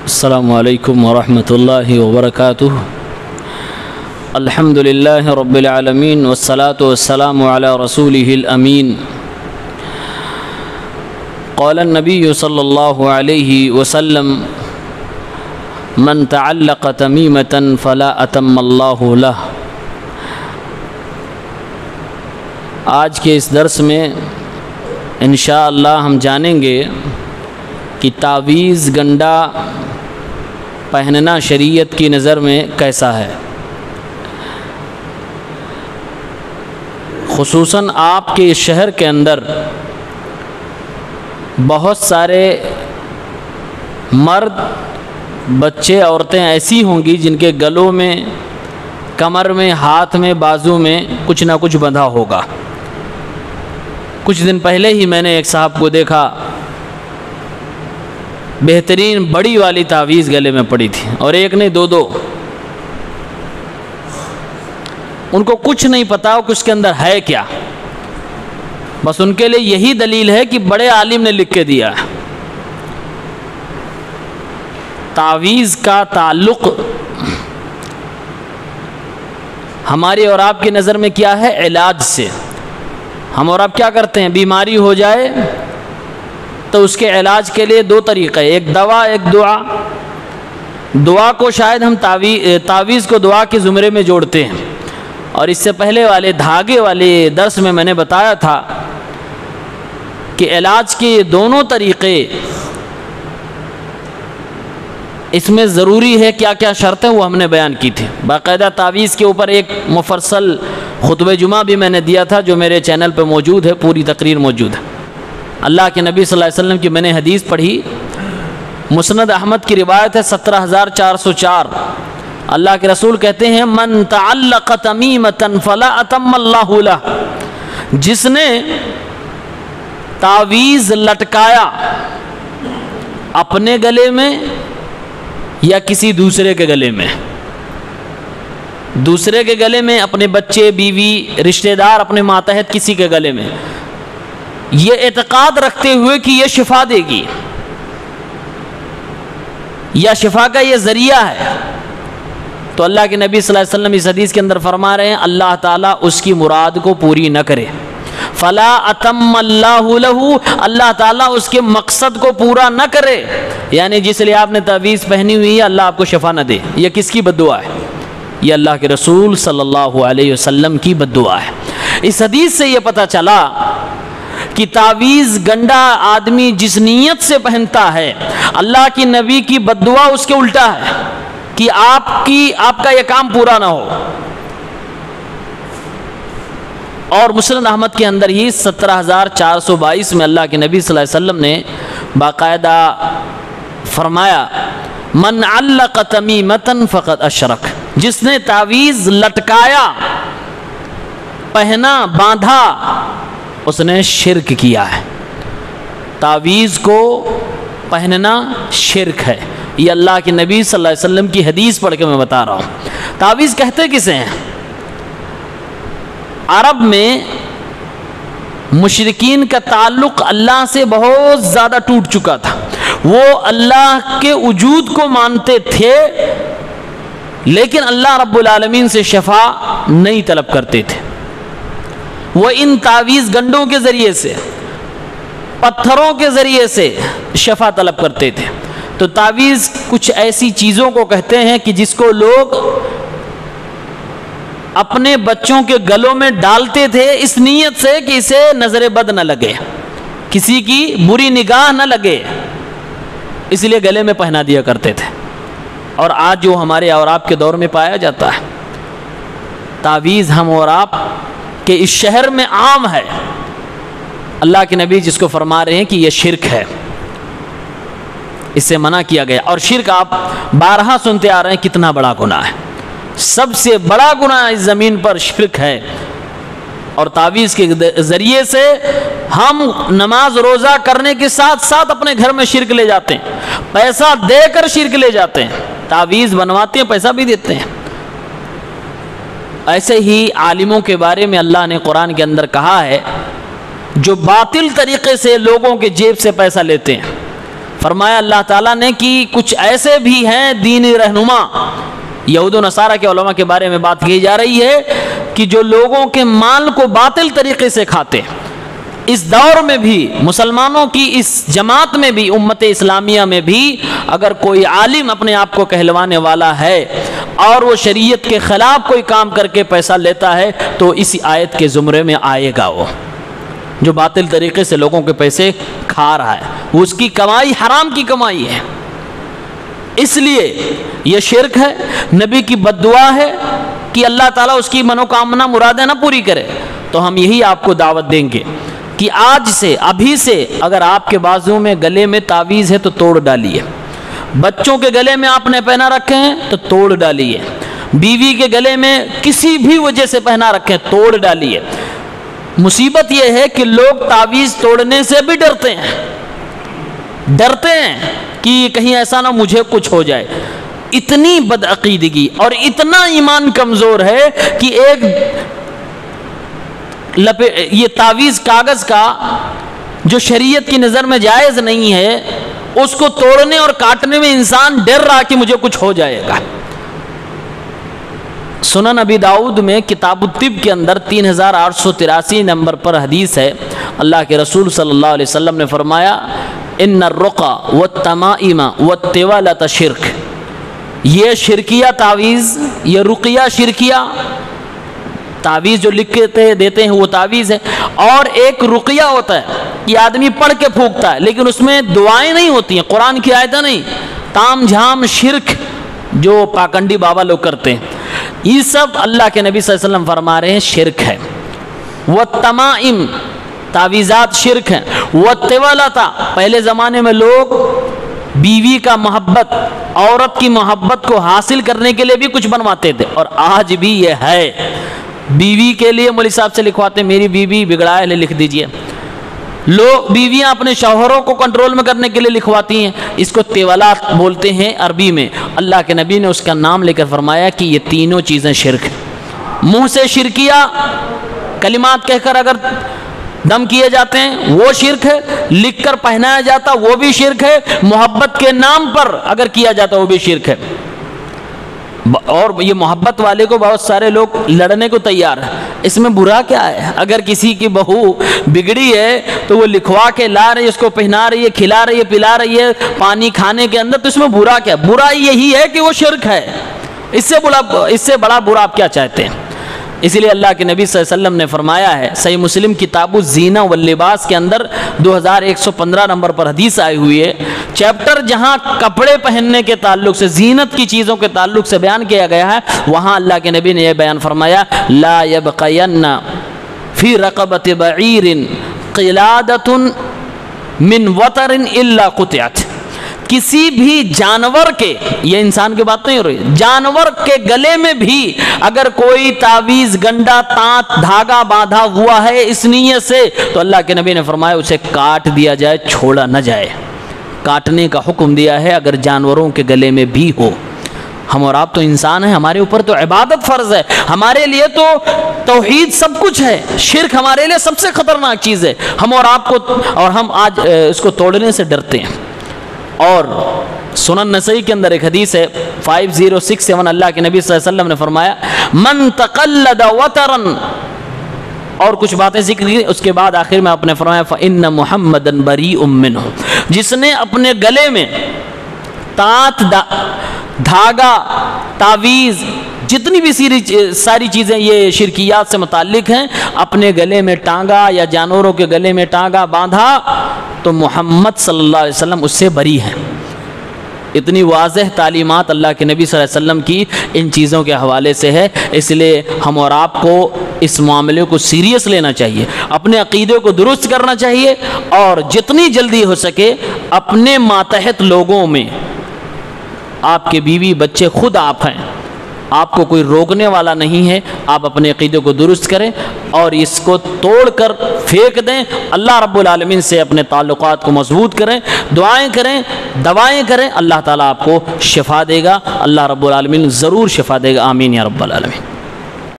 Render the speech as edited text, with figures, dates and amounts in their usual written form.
السلام علیکم ورحمۃ اللہ وبرکاتہ۔ الحمد للہ رب العالمین والصلاة والسلام علی رسولہ الامین۔ قال النبی صلی اللہ علیہ وسلم من تعلق تمیمۃ فلا اتم اللہ لہ۔ آج کے اس درس میں انشاءاللہ ہم جانیں گے کہ تعویذ گنڈا پہننا شریعت کی نظر میں کیسا ہے۔ خصوصاً آپ کے شہر کے اندر بہت سارے مرد، بچے، عورتیں ایسی ہوں گی جن کے گلوں میں، کمر میں، ہاتھ میں، بازو میں کچھ نہ کچھ بندھا ہوگا۔ کچھ دن پہلے ہی میں نے ایک صاحب کو دیکھا، بہترین بڑی والی تعویذ گلے میں پڑی تھی، اور ایک نہیں دو۔ ان کو کچھ نہیں پتا کہ اس کے اندر ہے کیا، بس ان کے لیے یہی دلیل ہے کہ بڑے عالم نے لکھ کے دیا ہے۔ تعویذ کا تعلق ہماری اور آپ کی نظر میں کیا ہے؟ علاج سے۔ ہم اور آپ کیا کرتے ہیں؟ بیماری ہو جائے تو اس کے علاج کے لیے دو طریقے، ایک دوا، ایک دعا۔ دعا کو شاید ہم تعویذ کو دعا کے زمرے میں جوڑتے ہیں، اور اس سے پہلے والے دھاگے والے درس میں نے بتایا تھا کہ علاج کے یہ دونوں طریقے، اس میں ضروری ہے کیا کیا شرطیں، وہ ہم نے بیان کی تھی۔ باقاعدہ تعویذ کے اوپر ایک مفصل خطبہ جمعہ بھی میں نے دیا تھا، جو میرے چینل پہ موجود ہے، پوری تقریر موجود ہے۔ اللہ کے نبی صلی اللہ علیہ وسلم کی میں نے حدیث پڑھی، مسند احمد کی روایت ہے 17404۔ اللہ کے رسول کہتے ہیں من تعلق تمیمۃ فلا اتم اللہ لہ، جس نے تعویذ لٹکایا اپنے گلے میں یا کسی دوسرے کے گلے میں، دوسرے کے گلے میں، اپنے بچے، بیوی، رشتہ دار، اپنے ماتحت کسی کے گلے میں، یہ اعتقاد رکھتے ہوئے کہ یہ شفا دے گی یا شفا کا یہ ذریعہ ہے، تو اللہ کے نبی صلی اللہ علیہ وسلم اس حدیث کے اندر فرما رہے ہیں اللہ تعالیٰ اس کی مراد کو پوری نہ کرے۔ فلا اتم اللہ لہ، اللہ تعالیٰ اس کے مقصد کو پورا نہ کرے، یعنی جس لیے آپ نے تعویذ پہنی ہوئی ہے اللہ آپ کو شفا نہ دے۔ یہ کس کی بد دعا ہے؟ یہ اللہ کے رسول صلی اللہ علیہ وسلم کی بد دعا ہے۔ اس حدیث سے یہ پتہ چلا کہ تعویذ گنڈا آدمی جس نیت سے پہنتا ہے، اللہ کی نبی کی بد دعا اس کے الٹا ہے کہ آپ کا یہ کام پورا نہ ہو۔ اور مسند احمد کے اندر ہی 17422 میں اللہ کے نبی صلی اللہ علیہ وسلم نے باقاعدہ فرمایا من علق تمیمۃ فقد اشرک، جس نے تعویذ لٹکایا، پہنا، باندھا، اس نے شرک کیا ہے۔ تعویذ کو پہننا شرک ہے، یہ اللہ کے نبی صلی اللہ علیہ وسلم کی حدیث پڑھ کے میں بتا رہا ہوں۔ تعویذ کہتے کسے ہیں؟ عرب میں مشرکین کا تعلق اللہ سے بہت زیادہ ٹوٹ چکا تھا، وہ اللہ کے وجود کو مانتے تھے لیکن اللہ رب العالمین سے شفا نہیں طلب کرتے تھے۔ وہ ان تعویذ گنڈوں کے ذریعے سے، پتھروں کے ذریعے سے شفا طلب کرتے تھے۔ تو تعویذ کچھ ایسی چیزوں کو کہتے ہیں کہ جس کو لوگ اپنے بچوں کے گلوں میں ڈالتے تھے اس نیت سے کہ اسے نظر بد نہ لگے، کسی کی بری نگاہ نہ لگے، اس لیے گلے میں پہنا دیا کرتے تھے۔ اور آج جو ہمارے اور آپ کے دور میں پایا جاتا ہے، تعویذ ہم اور آپ کہ اس شہر میں عام ہے، اللہ کے نبی جس کو فرما رہے ہیں کہ یہ شرک ہے، اس سے منع کیا گیا۔ اور شرک آپ بارہا سنتے آ رہے ہیں کتنا بڑا گناہ ہے، سب سے بڑا گناہ اس زمین پر شرک ہے۔ اور تعویذ کے ذریعے سے ہم نماز روزہ کرنے کے ساتھ ساتھ اپنے گھر میں شرک لے جاتے ہیں، پیسہ دے کر شرک لے جاتے ہیں، تعویذ بنواتے ہیں، پیسہ بھی دیتے ہیں۔ ایسے ہی عالموں کے بارے میں اللہ نے قرآن کے اندر کہا ہے جو باطل طریقے سے لوگوں کے جیب سے پیسہ لیتے ہیں، فرمایا اللہ تعالیٰ نے کہ کچھ ایسے بھی ہیں دینی رہنما، یہود و نصارہ کے علماء کے بارے میں بات کی جا رہی ہے کہ جو لوگوں کے مال کو باطل طریقے سے کھاتے، اس دور میں بھی مسلمانوں کی اس جماعت میں بھی، امت اسلامیہ میں بھی اگر کوئی عالم اپنے آپ کو کہلوانے والا ہے اور وہ شریعت کے خلاف کوئی کام کر کے پیسہ لیتا ہے تو اسی آیت کے زمرے میں آئے گا۔ وہ جو باطل طریقے سے لوگوں کے پیسے کھا رہا ہے، وہ اس کی کمائی حرام کی کمائی ہے، اس لیے یہ شرک ہے، نبی کی بد دعا ہے کہ اللہ تعالیٰ اس کی منوکامنا مرادیں نہ پوری کرے۔ تو ہم یہی آپ کو دعوت دیں گے کہ آج سے، ابھی سے، اگر آپ کے بازو میں گلے میں تعویذ ہے تو توڑ ڈالیے، بچوں کے گلے میں آپ نے پہنا رکھے ہیں تو توڑ ڈالیے، بیوی کے گلے میں کسی بھی وجہ سے پہنا رکھے ہیں توڑ ڈالیے۔ مصیبت یہ ہے کہ لوگ تعویذ توڑنے سے بھی ڈرتے ہیں کہ کہیں ایسا نہ مجھے کچھ ہو جائے۔ اتنی بدعقیدگی اور اتنا ایمان کمزور ہے کہ ایک یہ تعویذ کاغذ کا جو شریعت کی نظر میں جائز نہیں ہے، اس کو توڑنے اور کاٹنے میں انسان ڈر رہا کہ مجھے کچھ ہو جائے گا۔ سنن ابی داؤد میں کتاب الطب کے اندر 3883 نمبر پر حدیث ہے، اللہ کے رسول صلی اللہ علیہ وسلم نے فرمایا ان الرقى والتمائم والتوالة شرک، یہ شرکیہ تعویذ، یہ رقیہ شرکیہ تعویذ جو لکھ کے دیتے ہیں وہ تعویذ ہے، اور ایک رقیہ ہوتا ہے یہ آدمی پڑھ کے پھونکتا ہے لیکن اس میں دعائیں نہیں ہوتی ہیں، قرآن کی آیتیں نہیں، تام جھام شرک جو پاکنڈی بابا لوگ کرتے ہیں، یہ سب اللہ کے نبی صلی اللہ علیہ وسلم فرما رہے ہیں شرک ہے۔ والتمائم تعویذات شرک ہیں، والتوالۃ پہلے زمانے میں لوگ بیوی کا محبت، عورت کی محبت کو حاصل کرنے کے لیے بھی کچھ بنواتے تھے، اور آج بھی یہ ہے، بیوی کے لیے مولوی صاحب سے لکھواتے ہیں میری بیوی بگڑا ہے لکھ دیجئے، لوگ بیویاں اپنے شوہروں کو کنٹرول میں کرنے کے لیے لکھواتی ہیں، اس کو تیولات بولتے ہیں عربی میں۔ اللہ کے نبی نے اس کا نام لے کر فرمایا کہ یہ تینوں چیزیں شرک ہیں۔ منہ سے شرکیہ کلمات کہہ کر اگر دم کیے جاتے ہیں وہ شرک ہے، لکھ کر پہنایا جاتا وہ بھی شرک ہے، محبت کے نام پر اگر کیا جاتا وہ بھی شرک ہے۔ اور یہ محبت والے کو بہت سارے لوگ لڑنے کو تیار ہیں، اس میں برا کیا ہے؟ اگر کسی کی بہو بگڑی ہے تو وہ لکھوا کے لا رہی ہے، اس کو پہنا رہی ہے، کھلا رہی ہے، پلا رہی ہے، پانی کھانے کے اندر، تو اس میں برا کیا؟ برا یہی ہے کہ وہ شرک ہے، اس سے بڑا برا آپ کیا چاہتے ہیں؟ اسی لیے اللہ کے نبی صلی اللہ علیہ وسلم نے فرمایا ہے، صحیح مسلم کتاب الزینہ واللباس کے اندر 2115 نمبر پر حدیث آئی ہوئی ہے، چیپٹر جہاں کپڑے پہننے کے تعلق سے، زینت کی چیزوں کے تعلق سے بیان کیا گیا ہے، وہاں اللہ کے نبی نے یہ بیان فرمایا لا یبقین فی رقبۃ بعیر قلادۃ من وتر الا قطعت، کسی بھی جانور کے، یہ انسان کی بات نہیں ہو رہی، جانور کے گلے میں بھی اگر کوئی تعویذ، گنڈا، تانت، دھاگا باندھا ہوا ہے اس نیت سے تو اللہ کے نبی نے فرمایا اسے کاٹ دیا جائے، چھوڑا نہ جائے۔ کاٹنے کا حکم دیا ہے اگر جانوروں کے گلے میں بھی ہو۔ ہم اور آپ تو انسان ہیں، ہمارے اوپر تو عبادت فرض ہے، ہمارے لیے تو توحید سب کچھ ہے، شرک ہمارے لیے سب سے خطرناک چیز ہے، ہم اور آپ کو، اور ہم آج اس کو توڑنے سے ڈرتے ہیں۔ اور سنن نسائی کے اندر ایک حدیث ہے 5067، اللہ کے نبی صلی اللہ علیہ وسلم نے فرمایا من تقلد وترا، اور کچھ باتیں ذکر کی، اس کے بعد آخر میں آپ نے فرمایا فإن محمدا بریء منہ، جس نے اپنے گلے میں تانت، دھاگا، تعویذ، جتنی بھی ساری چیزیں یہ شرکیات سے متعلق ہیں، اپنے گلے میں ٹانگا یا جانوروں کے گلے میں ٹانگا باندھا تو محمد صلی اللہ علیہ وسلم اس سے بری ہیں۔ اتنی واضح تعلیمات اللہ کے نبی صلی اللہ علیہ وسلم کی ان چیزوں کے حوالے سے ہے، اس لیے ہم اور آپ کو اس معاملے کو سیریس لینا چاہیے، اپنے عقیدے کو درست کرنا چاہیے، اور جتنی جلدی ہو سکے اپنے ماتحت لوگوں میں، آپ کے بیوی بچے خود آپ ہیں، آپ کو کوئی روکنے والا نہیں ہے، آپ اپنے عقیدے کو درست کریں اور اس کو توڑ کر پھینک دیں، اللہ رب العالمین سے اپنے تعلقات کو مضبوط کریں، دعائیں کریں، دوائیں کریں، اللہ تعالیٰ آپ کو شفا دے گا، اللہ رب العالمین ضرور شفا دے گا، آمین یا رب العالمین۔